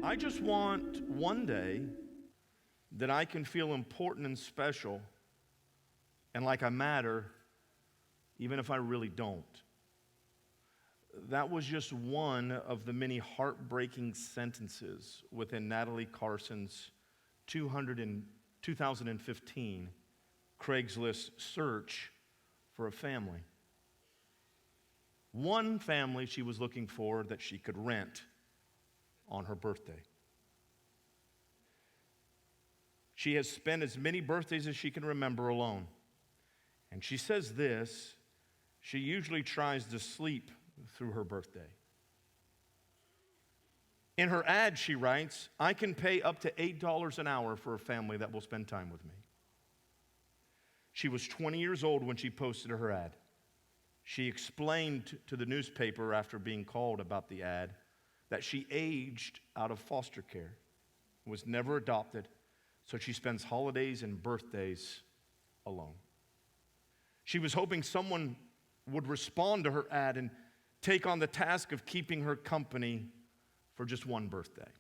I just want one day that I can feel important and special and like I matter, even if I really don't. That was just one of the many heartbreaking sentences within Natalie Carson's 2015 Craigslist search for a family. One family she was looking for that she could rent on her birthday. She has spent as many birthdays as she can remember alone. And she says this, she usually tries to sleep through her birthday. In her ad, she writes, I can pay up to $8 an hour for a family that will spend time with me. She was 20 years old when she posted her ad. She explained to the newspaper after being called about the ad that she aged out of foster care, was never adopted, so she spends holidays and birthdays alone. She was hoping someone would respond to her ad and take on the task of keeping her company for just one birthday.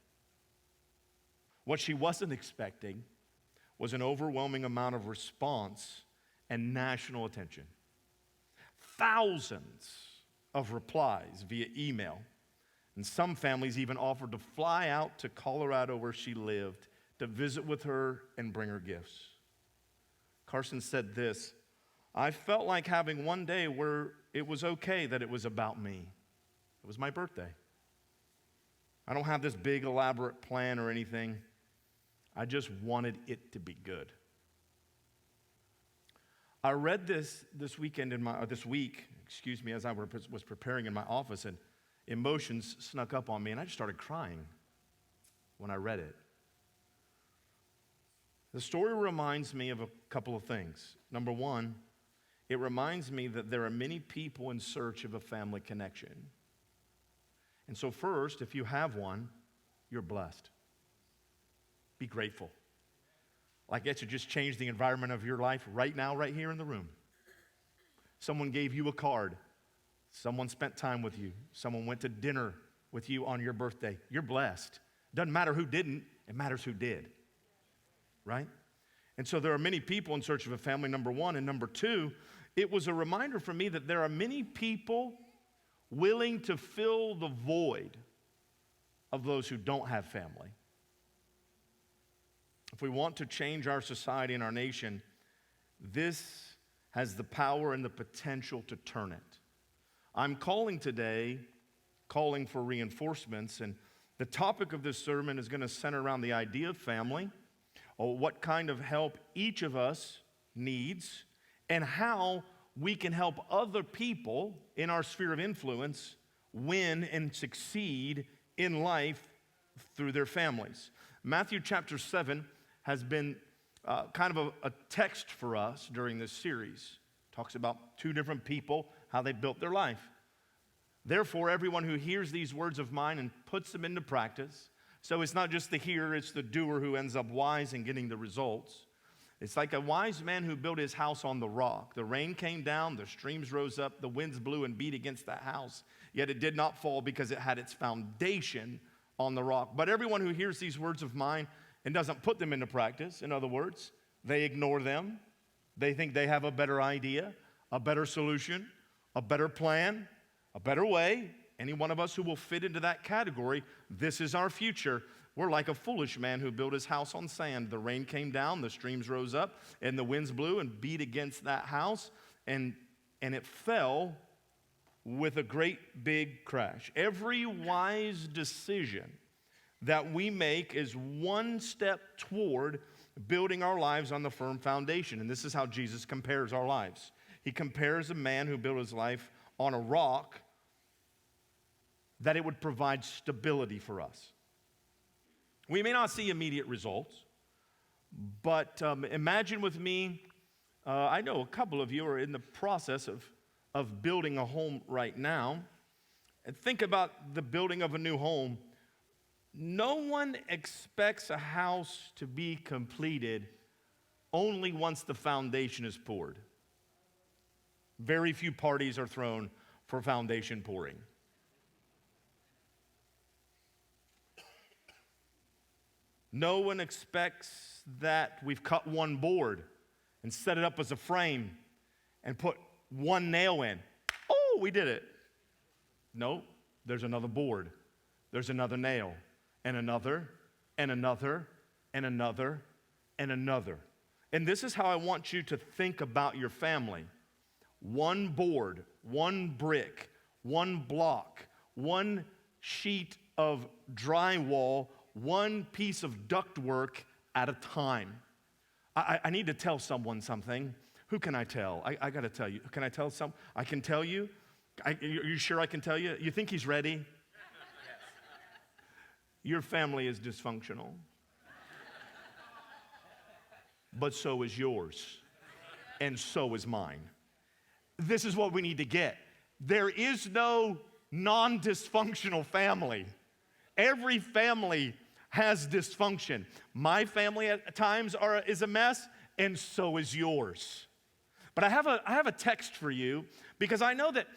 What she wasn't expecting was an overwhelming amount of response and national attention. Thousands of replies via email, and some families even offered to fly out to Colorado where she lived to visit with her and bring her gifts. Carson said this, I felt like having one day where it was okay that it was about me. It was my birthday. I don't have this big elaborate plan or anything. I just wanted it to be good. I read this week, as I was preparing in my office, and emotions snuck up on me, and I just started crying when I read it. The story reminds me of a couple of things. Number one, it reminds me that there are many people in search of a family connection. And so first, if you have one, you're blessed. Be grateful. Like that should just change the environment of your life right now, right here in the room. Someone gave you a card. Someone spent time with you. Someone went to dinner with you on your birthday. You're blessed. Doesn't matter who didn't, it matters who did. Right? And so there are many people in search of a family, number one. And number two, it was a reminder for me that there are many people willing to fill the void of those who don't have family. If we want to change our society and our nation, this has the power and the potential to turn it. I'm calling for reinforcements, and the topic of this sermon is going to center around the idea of family, or what kind of help each of us needs, and how we can help other people in our sphere of influence win and succeed in life through their families. Matthew chapter 7 has been kind of a text for us during this series. Talks about two different people, how they built their life. Therefore, everyone who hears these words of mine and puts them into practice, so it's not just the hearer, it's the doer who ends up wise and getting the results. It's like a wise man who built his house on the rock. The rain came down, the streams rose up, the winds blew and beat against that house, yet it did not fall because it had its foundation on the rock. But everyone who hears these words of mine and doesn't put them into practice, in other words, they ignore them. They think they have a better idea, a better solution, a better plan, a better way. Any one of us who will fit into that category, this is our future. We're like a foolish man who built his house on sand. The rain came down, the streams rose up, and the winds blew and beat against that house, and it fell with a great big crash. Every wise decision that we make is one step toward building our lives on the firm foundation. And this is how Jesus compares our lives. He compares a man who built his life on a rock, that it would provide stability for us. We may not see immediate results, but imagine with me, I know a couple of you are in the process of building a home right now. And think about the building of a new home. No one expects a house to be completed only once the foundation is poured. Very few parties are thrown for foundation pouring. No one expects that we've cut one board and set it up as a frame and put one nail in. Oh, we did it. No, there's another board. There's another nail, and another, and another, and another, and another. And this is how I want you to think about your family. One board, one brick, one block, one sheet of drywall, one piece of ductwork at a time. I need to tell someone something. Who can I tell? I got to tell you. Can I tell some? I can tell you? You sure I can tell you? You think he's ready? Yes. Your family is dysfunctional. But so is yours. And so is mine. This is what we need to get. There is no non-dysfunctional family. Every family has dysfunction. My family at times is a mess, and so is yours. But I have a text for you, because I know that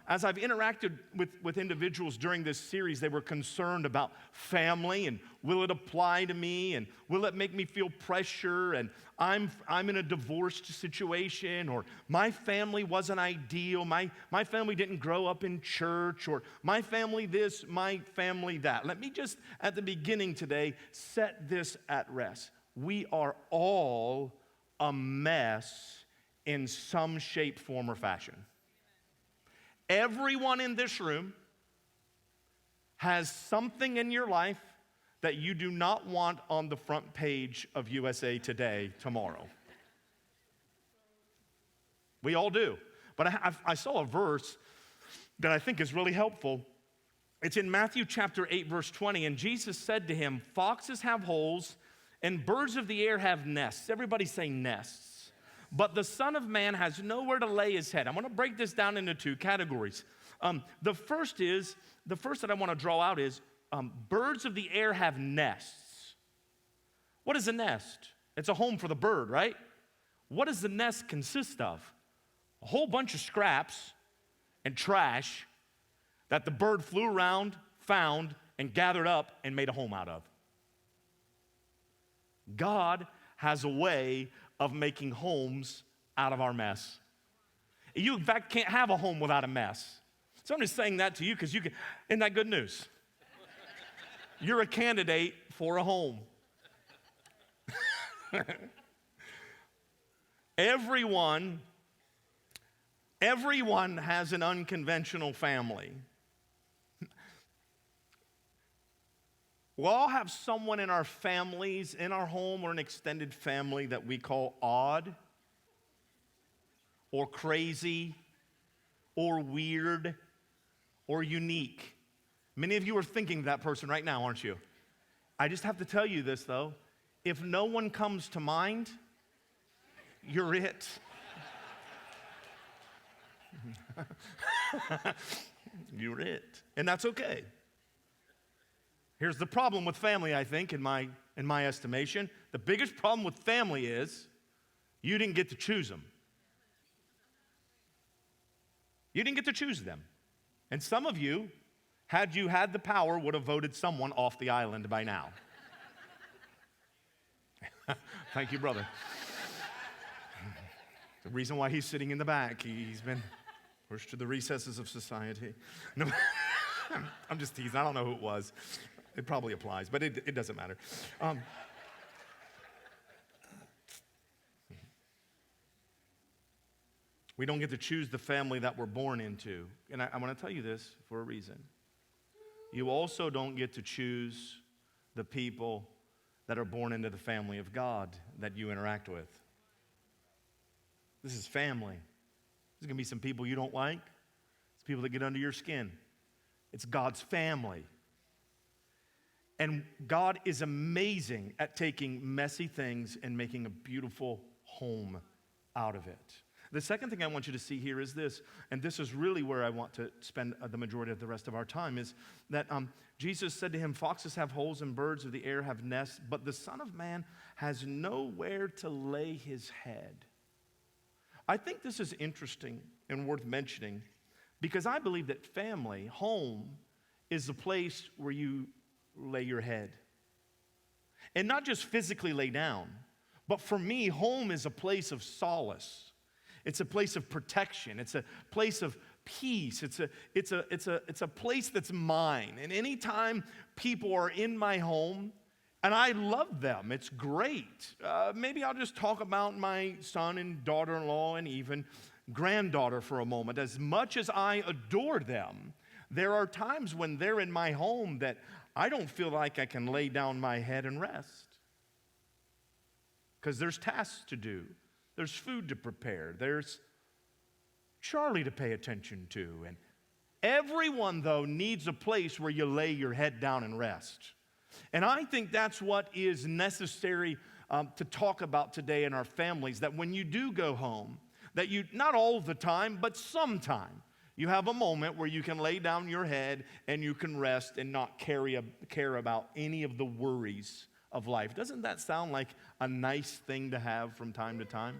as I've interacted with individuals during this series, they were concerned about family and will it apply to me and will it make me feel pressure, and I'm in a divorced situation, or my family wasn't ideal, my family didn't grow up in church, or my family this, my family that. Let me just at the beginning today set this at rest. We are all a mess in some shape, form, or fashion. Everyone in this room has something in your life that you do not want on the front page of USA Today tomorrow. We all do. But I saw a verse that I think is really helpful. It's in Matthew chapter 8, verse 20, and Jesus said to him, "Foxes have holes, and birds of the air have nests." Everybody say nests. "But the Son of Man has nowhere to lay his head." I'm going to break this down into two categories. The first that I want to draw out is birds of the air have nests. What is a nest? It's a home for the bird, right? What does the nest consist of? A whole bunch of scraps and trash that the bird flew around, found, and gathered up and made a home out of. God has a way of making homes out of our mess. You, in fact, can't have a home without a mess. So I'm just saying that to you because you can. Isn't that good news? You're a candidate for a home. Everyone has an unconventional family. We'll all have someone in our families, in our home or an extended family that we call odd or crazy or weird or unique. Many of you are thinking of that person right now, aren't you? I just have to tell you this, though. If no one comes to mind, you're it. You're it. And that's okay. Here's the problem with family, I think, in my estimation. The biggest problem with family is you didn't get to choose them. You didn't get to choose them. And some of you, had you had the power, would have voted someone off the island by now. Thank you, brother. The reason why he's sitting in the back, he's been pushed to the recesses of society. No, I'm just teasing. I don't know who it was. It probably applies, but it doesn't matter. We don't get to choose the family that we're born into. And I want to tell you this for a reason. You also don't get to choose the people that are born into the family of God that you interact with. This is family. There's going to be some people you don't like. It's people that get under your skin. It's God's family. And God is amazing at taking messy things and making a beautiful home out of it. The second thing I want you to see here is this, and this is really where I want to spend the majority of the rest of our time, is that Jesus said to him, "Foxes have holes and birds of the air have nests, but the Son of Man has nowhere to lay his head." I think this is interesting and worth mentioning because I believe that family, home, is the place where you lay your head. And not just physically lay down, but for me, home is a place of solace. It's a place of protection. It's a place of peace. It's a place that's mine. And anytime people are in my home, and I love them, it's great. Maybe I'll just talk about my son and daughter-in-law and even granddaughter for a moment. As much as I adore them, there are times when they're in my home that I don't feel like I can lay down my head and rest. Because there's tasks to do. There's food to prepare. There's Charlie to pay attention to. And everyone, though, needs a place where you lay your head down and rest. And I think that's what is necessary to talk about today in our families, that when you do go home, that you, not all the time, but sometime, you have a moment where you can lay down your head and you can rest and not care about any of the worries of life. Doesn't that sound like a nice thing to have from time to time?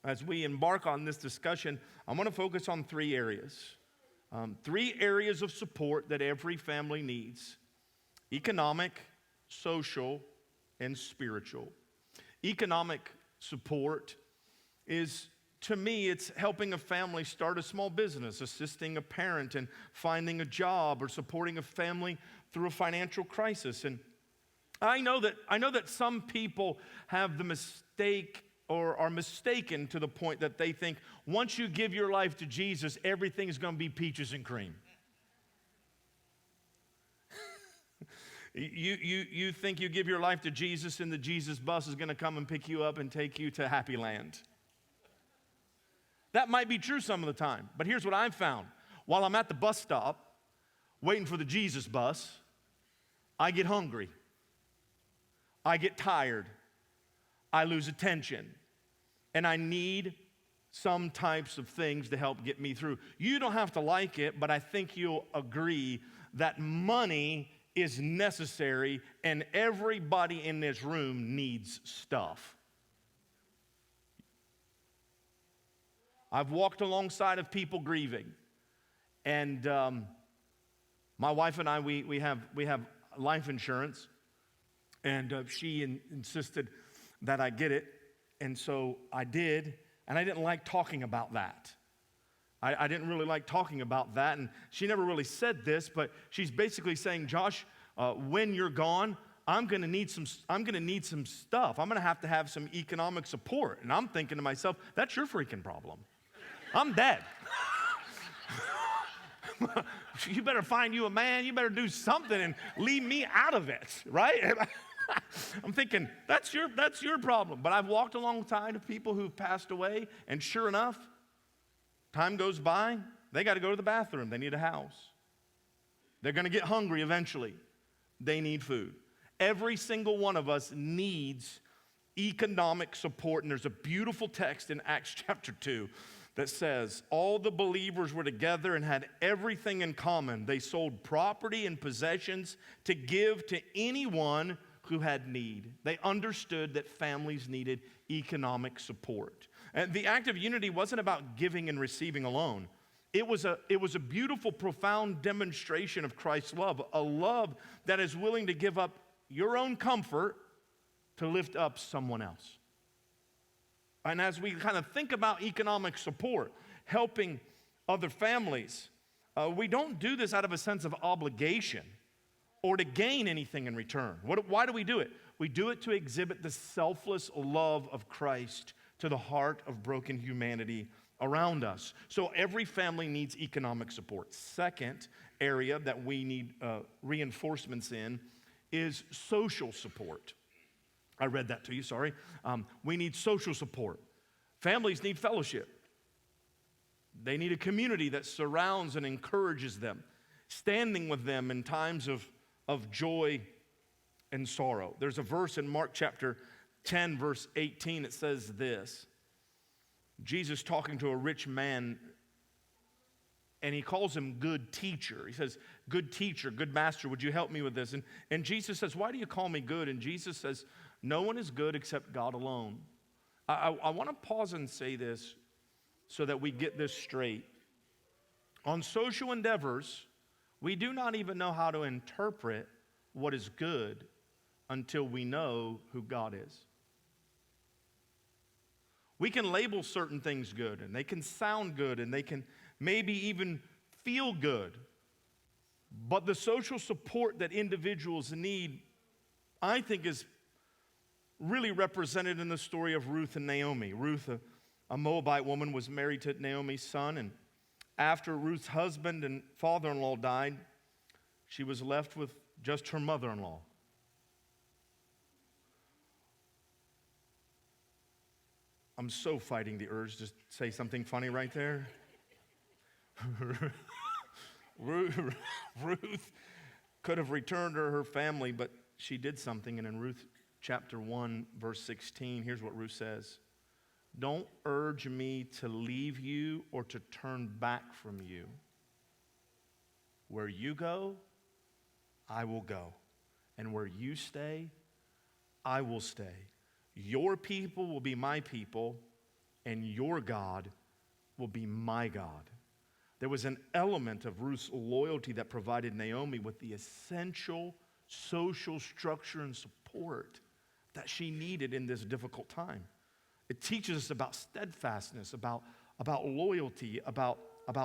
As we embark on this discussion, I'm going to focus on three areas. Three areas of support that every family needs: economic, social, and spiritual. Economic support is, to me, it's helping a family start a small business, assisting a parent in finding a job, or supporting a family through a financial crisis. And I know that some people have the mistake or are mistaken to the point that they think once you give your life to Jesus, everything's going to be peaches and cream. You think you give your life to Jesus and the Jesus bus is going to come and pick you up and take you to Happy Land. That might be true some of the time, but here's what I've found. While I'm at the bus stop waiting for the Jesus bus, I get hungry. I get tired. I lose attention. And I need some types of things to help get me through. You don't have to like it, but I think you'll agree that money is necessary, and everybody in this room needs stuff. I've walked alongside of people grieving, and my wife and I, we have life insurance, and she insisted that I get it, and so I did, and I didn't like talking about that. I didn't really like talking about that, and she never really said this, but she's basically saying, Josh, when you're gone, I'm going to need some stuff. I'm going to have some economic support. And I'm thinking to myself, that's your freaking problem. I'm dead. You better find you a man. You better do something and leave me out of it, right? I'm thinking, that's your problem. But I've walked alongside of people who've passed away, and sure enough, time goes by, they got to go to the bathroom. They need a house. They're going to get hungry eventually. They need food. Every single one of us needs economic support. And there's a beautiful text in Acts chapter 2 that says, all the believers were together and had everything in common. They sold property and possessions to give to anyone who had need. They understood that families needed economic support. And the act of unity wasn't about giving and receiving alone. It was a beautiful, profound demonstration of Christ's love, a love that is willing to give up your own comfort to lift up someone else. And as we kind of think about economic support, helping other families, we don't do this out of a sense of obligation or to gain anything in return. Why do we do it? We do it to exhibit the selfless love of Christ to the heart of broken humanity around us. So every family needs economic support. Second area that we need reinforcements in is social support. I read that to you, sorry. We need social support. Families need fellowship. They need a community that surrounds and encourages them, standing with them in times of joy and sorrow. There's a verse in Mark chapter 10, verse 18, it says this. Jesus talking to a rich man, and he calls him good teacher. He says, good teacher, good master, would you help me with this? And Jesus says, why do you call me good? And Jesus says, no one is good except God alone. I want to pause and say this so that we get this straight. On social endeavors, we do not even know how to interpret what is good until we know who God is. We can label certain things good, and they can sound good, and they can maybe even feel good. But the social support that individuals need, I think, is really represented in the story of Ruth and Naomi. Ruth, a Moabite woman, was married to Naomi's son, and after Ruth's husband and father-in-law died, she was left with just her mother-in-law. I'm so fighting the urge to say something funny right there. Ruth could have returned to her family, but she did something. And in Ruth chapter 1, verse 16, here's what Ruth says. Don't urge me to leave you or to turn back from you. Where you go, I will go. And where you stay, I will stay. Your people will be my people, and your God will be my God. There was an element of Ruth's loyalty that provided Naomi with the essential social structure and support that she needed in this difficult time. It teaches us about steadfastness, about loyalty, about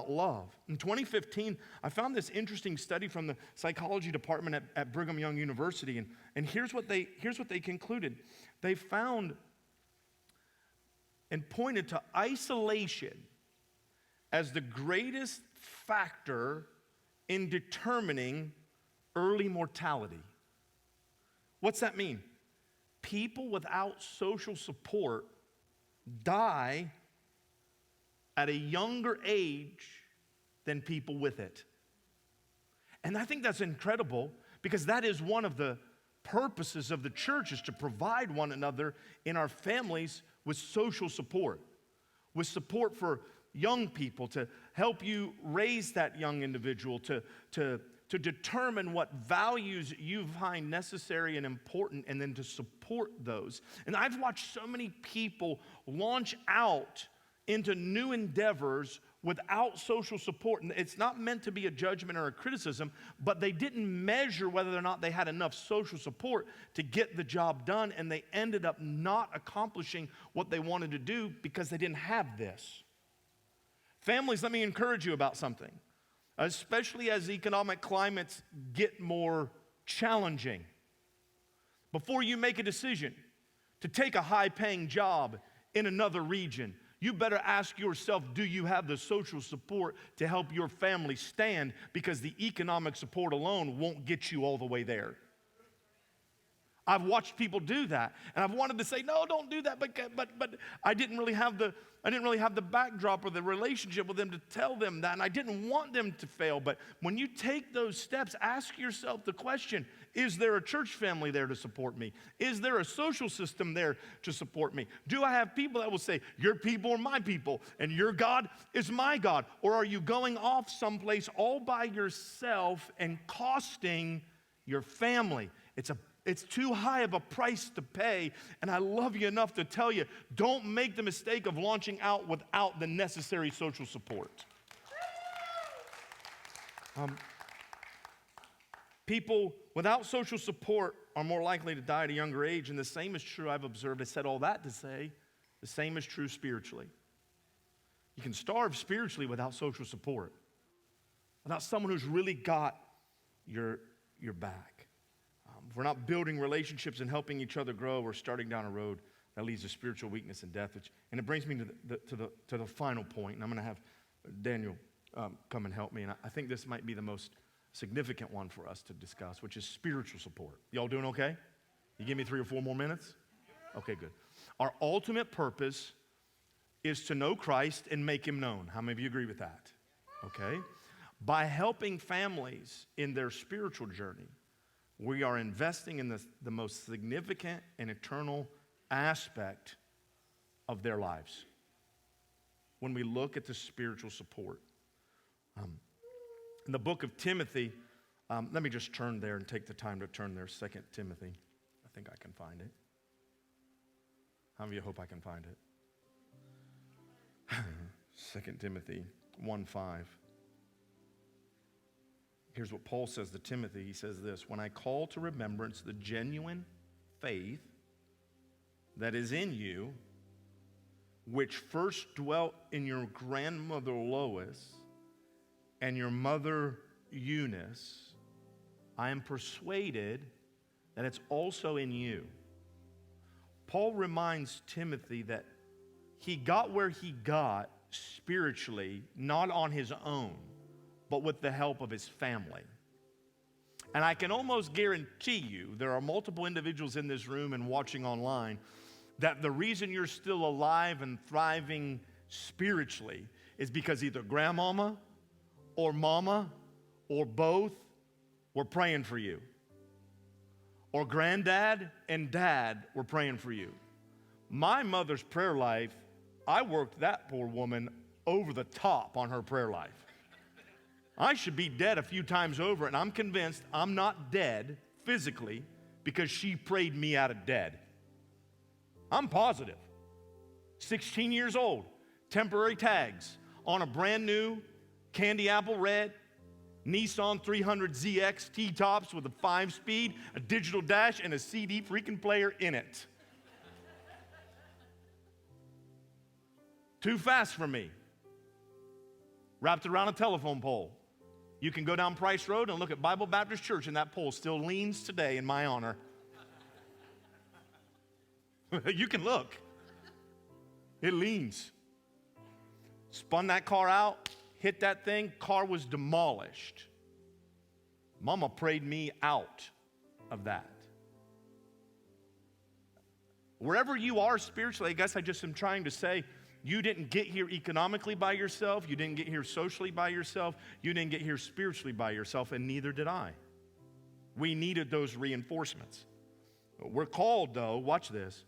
love. In 2015, I found this interesting study from the psychology department at Brigham Young University, and here's what they concluded. They found and pointed to isolation as the greatest factor in determining early mortality. What's that mean? People without social support die at a younger age than people with it. And I think that's incredible, because that is one of the purposes of the church, is to provide one another in our families with social support, with support for young people, to help you raise that young individual, to determine what values you find necessary and important, and then to support those. And I've watched so many people launch out into new endeavors without social support. And it's not meant to be a judgment or a criticism, but they didn't measure whether or not they had enough social support to get the job done, and they ended up not accomplishing what they wanted to do because they didn't have this. Families, let me encourage you about something. Especially as economic climates get more challenging. Before you make a decision to take a high-paying job in another region, you better ask yourself, do you have the social support to help your family stand? Because the economic support alone won't get you all the way there. I've watched people do that, and I've wanted to say, no, don't do that, but I didn't really have the backdrop or the relationship with them to tell them that, and I didn't want them to fail. But when you take those steps, ask yourself the question, is there a church family there to support me? Is there a social system there to support me? Do I have people that will say, your people are my people, and your God is my God? Or are you going off someplace all by yourself and costing your family? It's too high of a price to pay, and I love you enough to tell you, don't make the mistake of launching out without the necessary social support. People without social support are more likely to die at a younger age, and the same is true, I've observed. I said all that to say, the same is true spiritually. You can starve spiritually without social support, without someone who's really got your back. If we're not building relationships and helping each other grow, we're starting down a road that leads to spiritual weakness and death. And it brings me to the final point, and I'm going to have Daniel come and help me. And I think this might be the most significant one for us to discuss, which is spiritual support. Y'all doing okay? You give me 3 or 4 more minutes? Okay, good. Our ultimate purpose is to know Christ and make him known. How many of you agree with that? Okay? By helping families in their spiritual journey, we are investing in the most significant and eternal aspect of their lives when we look at the spiritual support. In the book of Timothy, let me just turn there and take the time to turn there, 2 Timothy. I think I can find it. How many of you hope I can find it? 2 Timothy 1:5. Here's what Paul says to Timothy. He says this, when I call to remembrance the genuine faith that is in you, which first dwelt in your grandmother Lois and your mother Eunice, I am persuaded that it's also in you. Paul reminds Timothy that he got where he got spiritually, not on his own, but with the help of his family. And I can almost guarantee you, there are multiple individuals in this room and watching online, that the reason you're still alive and thriving spiritually is because either grandmama or mama or both were praying for you. Or granddad and dad were praying for you. My mother's prayer life, I worked that poor woman over the top on her prayer life. I should be dead a few times over, and I'm convinced I'm not dead physically because she prayed me out of dead. I'm positive. 16 years old, temporary tags on a brand new candy apple red Nissan 300ZX T-tops with a 5-speed, a digital dash, and a CD freaking player in it. Too fast for me. Wrapped around a telephone pole. You can go down Price Road and look at Bible Baptist Church, and that pole still leans today in my honor. You can look. It leans. Spun that car out, hit that thing, car was demolished. Mama prayed me out of that. Wherever you are spiritually, I guess I just am trying to say, you didn't get here economically by yourself, you didn't get here socially by yourself, you didn't get here spiritually by yourself, and neither did I. We needed those reinforcements. We're called, though, watch this,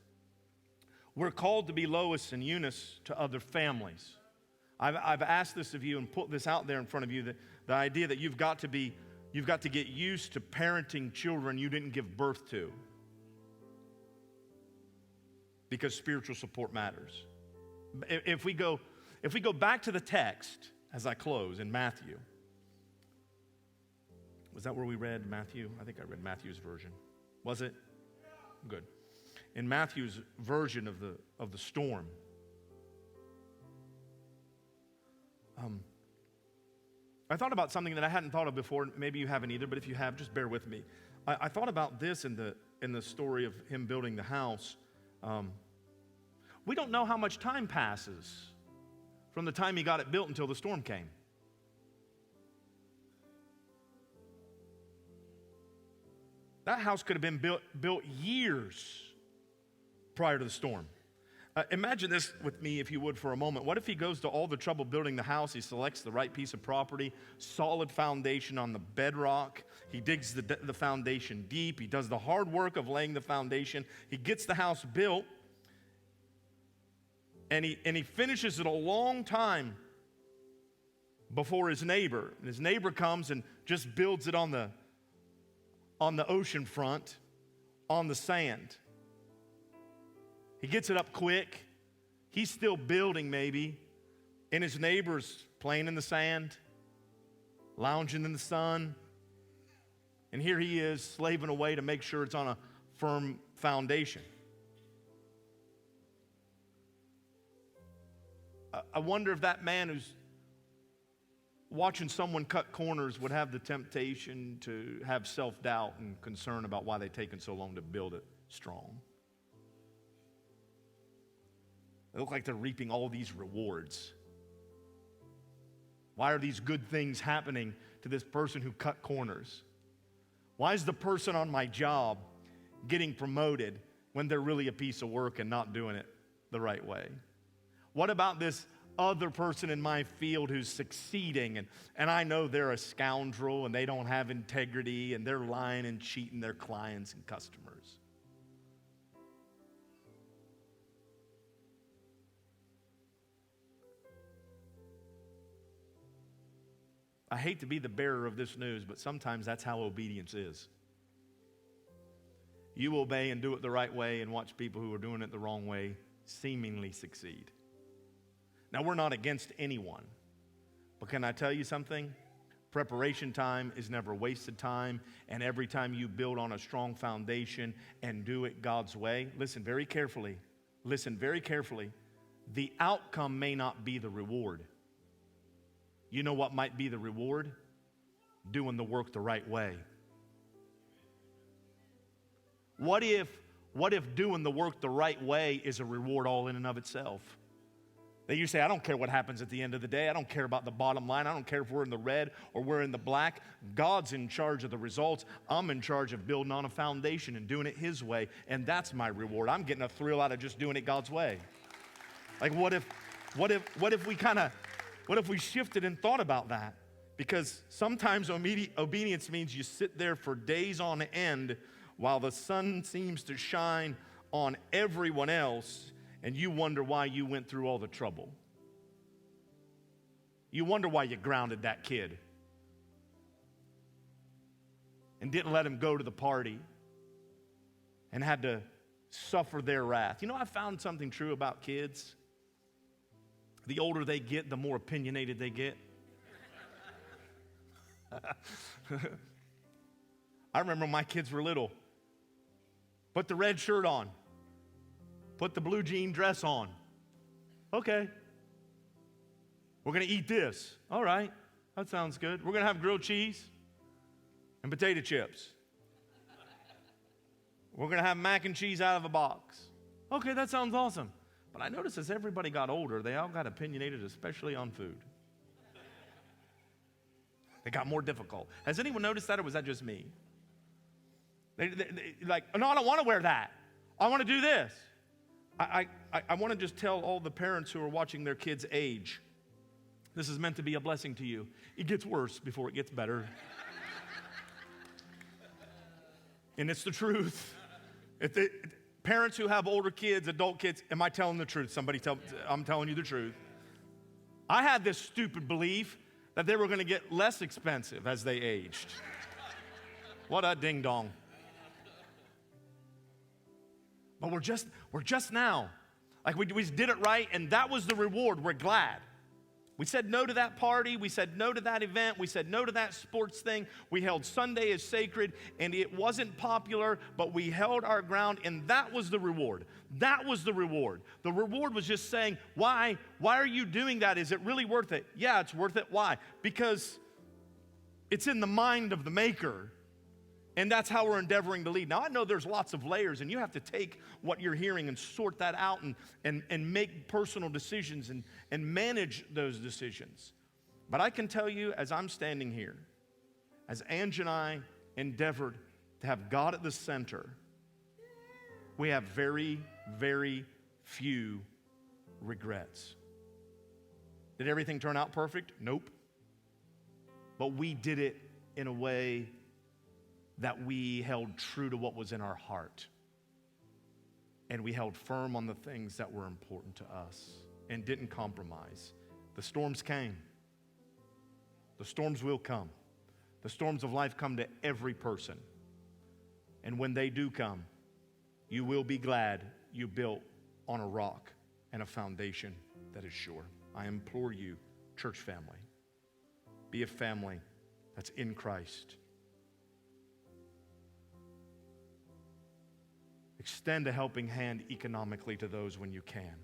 we're called to be Lois and Eunice to other families. I've asked this of you and put this out there in front of you, that the idea that you've got to get used to parenting children you didn't give birth to, because spiritual support matters. If we go back to the text as I close in Matthew, was that where we read Matthew? I think I read Matthew's version. Was it? Good. In Matthew's version of the storm, I thought about something that I hadn't thought of before. Maybe you haven't either, but if you have, just bear with me. I thought about this in the story of him building the house. We don't know how much time passes from the time he got it built until the storm came. That house could have been built years prior to the storm. Imagine this with me, if you would, for a moment. What if he goes to all the trouble building the house? He selects the right piece of property, solid foundation on the bedrock. He digs the foundation deep. He does the hard work of laying the foundation. He gets the house built, and he finishes it a long time before his neighbor. And his neighbor comes and just builds it on the ocean front, on the sand. He gets it up quick. He's still building maybe, and his neighbor's playing in the sand, lounging in the sun. And here he is slaving away to make sure it's on a firm foundation. I wonder if that man who's watching someone cut corners would have the temptation to have self-doubt and concern about why they've taken so long to build it strong. They look like they're reaping all these rewards. Why are these good things happening to this person who cut corners? Why is the person on my job getting promoted when they're really a piece of work and not doing it the right way? What about this other person in my field who's succeeding, and I know they're a scoundrel and they don't have integrity and they're lying and cheating their clients and customers? I hate to be the bearer of this news, but sometimes that's how obedience is. You obey and do it the right way and watch people who are doing it the wrong way seemingly succeed. Now, we're not against anyone, but can I tell you something? Preparation time is never wasted time, and every time you build on a strong foundation and do it God's way, listen very carefully, the outcome may not be the reward. You know what might be the reward? Doing the work the right way. What if doing the work the right way is a reward all in and of itself? That you say, I don't care what happens at the end of the day. I don't care about the bottom line. I don't care if we're in the red or we're in the black. God's in charge of the results. I'm in charge of building on a foundation and doing it His way, and that's my reward. I'm getting a thrill out of just doing it God's way. Like what if we shifted and thought about that? Because sometimes obedience means you sit there for days on end while the sun seems to shine on everyone else, and you wonder why you went through all the trouble. You wonder why you grounded that kid and didn't let him go to the party and had to suffer their wrath. You know, I found something true about kids. The older they get, the more opinionated they get. I remember when my kids were little. Put the red shirt on. Put the blue jean dress on. Okay. We're going to eat this. All right. That sounds good. We're going to have grilled cheese and potato chips. We're going to have mac and cheese out of a box. Okay, that sounds awesome. But I noticed as everybody got older, they all got opinionated, especially on food. They got more difficult. Has anyone noticed that, or was that just me? They like, no, I don't want to wear that. I want to do this. I want to just tell all the parents who are watching their kids age, this is meant to be a blessing to you. It gets worse before it gets better. And it's the truth. Parents who have older kids, adult kids, am I telling the truth? I'm telling you the truth. I had this stupid belief that they were going to get less expensive as they aged. What a ding dong. But we're just now. Like we did it right, and that was the reward. We're glad. We said no to that party. We said no to that event. We said no to that sports thing. We held Sunday as sacred, and it wasn't popular, but we held our ground, and that was the reward. That was the reward. The reward was just saying, why? Why are you doing that? Is it really worth it? Yeah, it's worth it. Why? Because it's in the mind of the maker. And that's how we're endeavoring to lead. Now, I know there's lots of layers, and you have to take what you're hearing and sort that out and make personal decisions and manage those decisions. But I can tell you, as I'm standing here, as Ange and I endeavored to have God at the center, we have very, very few regrets. Did everything turn out perfect? Nope. But we did it in a way that we held true to what was in our heart. And we held firm on the things that were important to us and didn't compromise. The storms came. The storms will come. The storms of life come to every person. And when they do come, you will be glad you built on a rock and a foundation that is sure. I implore you, church family, be a family that's in Christ. Extend a helping hand economically to those when you can.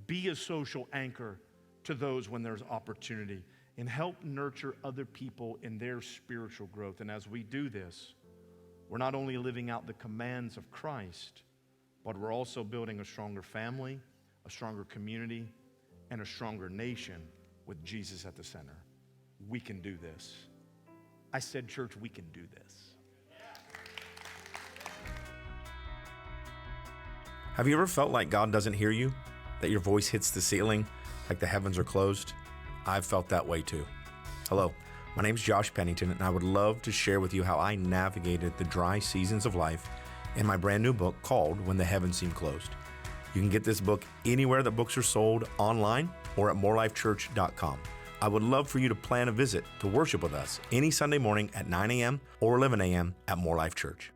Be a social anchor to those when there's opportunity. And help nurture other people in their spiritual growth. And as we do this, we're not only living out the commands of Christ, but we're also building a stronger family, a stronger community, and a stronger nation with Jesus at the center. We can do this. I said, church, we can do this. Have you ever felt like God doesn't hear you? That your voice hits the ceiling, like the heavens are closed? I've felt that way too. Hello, my name is Josh Pennington, and I would love to share with you how I navigated the dry seasons of life in my brand new book called When the Heavens Seem Closed. You can get this book anywhere that books are sold, online or at morelifechurch.com. I would love for you to plan a visit to worship with us any Sunday morning at 9 a.m. or 11 a.m. at More Life Church.